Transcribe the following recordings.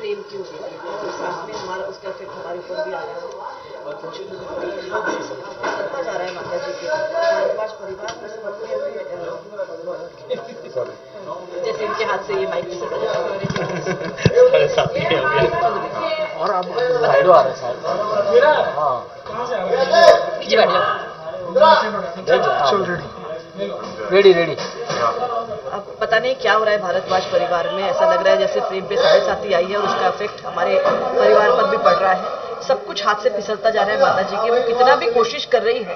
प्रेम क्यों हुआ, तो साथ में हमारा उसका इफेक्ट हमारे ऊपर भी आ रहा है और कुछ फिसलता जा रहा है माता जी के भारद्वाज परिवार में सब अपने जैसे इनके हाथ से ये माइक फिसलता जा रहा है और अब साइड आ रहा है साहब। हाँ जी बैठ जाओ। Ready ready. अब पता नहीं क्या हो रहा है भारद्वाज परिवार में, ऐसा लग रहा है जैसे फ्रेम पे 7.5 आई है और उसका इफेक्ट हमारे परिवार पर भी पड़ रहा है। सब कुछ हाथ से फिसलता जा रहा है माता जी के। वो कितना भी कोशिश कर रही है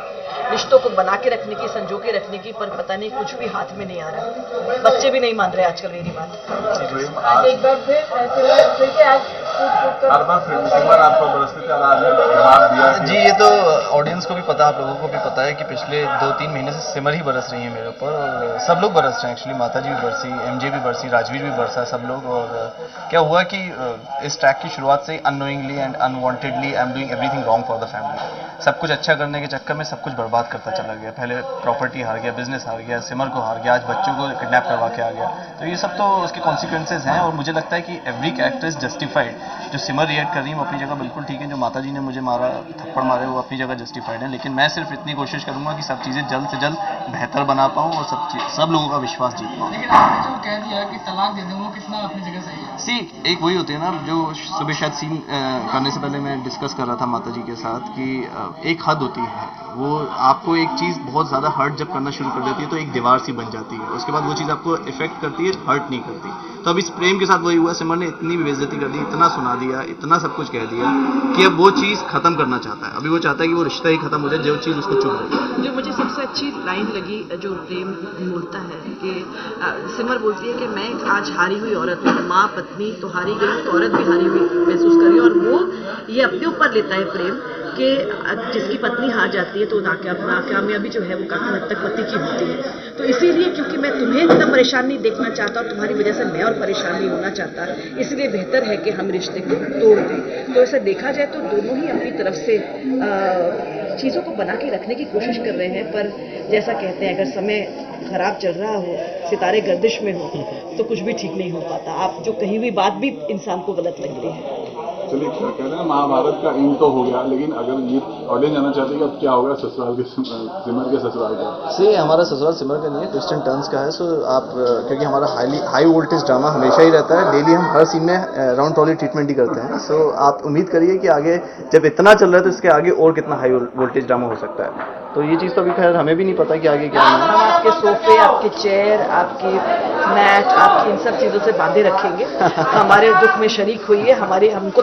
रिश्तों को बना के रखने की, संजो के रखने की, पर पता नहीं कुछ भी हाथ में नहीं आ रहा। बच्चे भी नहीं मान रहे आजकल मेरी बात। एक बार फिर हर बार सिमर आपको बरसती जवाब दिया जी, ये तो ऑडियंस को भी पता, आप लोगों को भी पता है कि पिछले 2-3 महीने से सिमर ही बरस रही है मेरे ऊपर, और सब लोग बरस रहे हैं एक्चुअली। माता जी भी बरसी, एमजे भी बरसी, राजवीर भी बरसा, सब लोग। और क्या हुआ कि इस ट्रैक की शुरुआत से unknowingly and unwantedly I am doing everything wrong for the family. सब कुछ अच्छा करने के चक्कर में सब कुछ बर्बाद करता चला गया। पहले प्रॉपर्टी हार गया, बिजनेस हार गया, सिमर को हार गया, आज बच्चों को किडनैप करवा के आ गया। तो ये सब तो उसके कॉन्सिक्वेंसेज हैं, और मुझे लगता है कि एवरी कैरेक्टर इज जस्टिफाइड। जो सिमर रिएक्ट कर रही है वो अपनी जगह बिल्कुल ठीक है, जो माता जी ने मुझे मारा, थप्पड़ मारे, वो अपनी जगह जस्टिफाइड है। लेकिन मैं सिर्फ इतनी कोशिश करूंगा कि सब चीज़ें जल्द से जल्द बेहतर बना पाऊँ और सब लोगों का विश्वास जीत पाऊँ। लेकिन आपने जो कह दिया कि तलाक दे दें, वो कितना अपनी जगह सही है? सी एक वही होती है ना, जो सुबह शायद सीन करने से पहले मैं डिस्कस कर रहा था माता जी के साथ कि एक हद होती है। वो आपको एक चीज़ बहुत ज़्यादा हर्ट जब करना शुरू कर देती है तो एक दीवार सी बन जाती है, उसके बाद वो चीज़ आपको इफेक्ट करती है, हर्ट नहीं करती। तो अब इस प्रेम के साथ वही हुआ। सिमर ने इतनी बेइज्जती कर दी, इतना सुना दिया, इतना सब कुछ कह दिया कि अब वो चीज़ खत्म करना चाहता है। अभी वो चाहता है कि वो रिश्ता ही खत्म हो जाए, जो चीज़ उसको चुभ रही है। जो मुझे सबसे अच्छी लाइन लगी, जो प्रेम बोलता है कि सिमर बोलती है कि मैं आज हारी हुई औरत हूँ, माँ पत्नी तो हारी गई, तो औरत भी हारी हुई महसूस कर रही है। और वो ये अपने ऊपर लेता है प्रेम कि जिसकी पत्नी हार जाती है तो नाकामयाबी जो है वो काफ़ी हद तक पति की होती है। तो इसीलिए क्योंकि मैं तुम्हें इतना परेशान नहीं देखना चाहता और तुम्हारी वजह से मैं और परेशान नहीं होना चाहता, इसलिए बेहतर है कि हम रिश्ते को तोड़ दें। तो ऐसा देखा जाए तो दोनों ही अपनी तरफ से चीज़ों को बना के रखने की कोशिश कर रहे हैं, पर जैसा कहते हैं अगर समय खराब चल रहा हो, सितारे गर्दिश में हो, तो कुछ भी ठीक नहीं हो पाता। आप जो कही हुई बात भी इंसान को गलत लगती है। चलिए कहते हैं ना महाभारत का एंड तो हो गया, लेकिन अगर ये ऑडियंस जानना चाहते हैं कि अब क्या होगा ससुराल के सिमर के ससुराल का। से हमारा ससुराल सिमर का नहीं है, ट्विस्ट एंड टर्न्स का है। सो आप क्योंकि हमारा हाई वोल्टेज ड्रामा हमेशा ही रहता है, डेली हम हर सीन में राउंड ट्रॉली ट्रीटमेंट ही करते हैं। सो आप उम्मीद करिए कि आगे जब इतना चल रहा है तो इसके आगे और कितना हाई वोल्टेज ड्रामा हो सकता है। तो ये चीज़ तो अभी खैर हमें भी नहीं पता कि आगे क्या होना है। हम आपके सोफे, आपके चेयर, आपकी मैट, आपकी इन सब चीज़ों से बांधे रखेंगे। हमारे दुख में शरीक होइए, हमको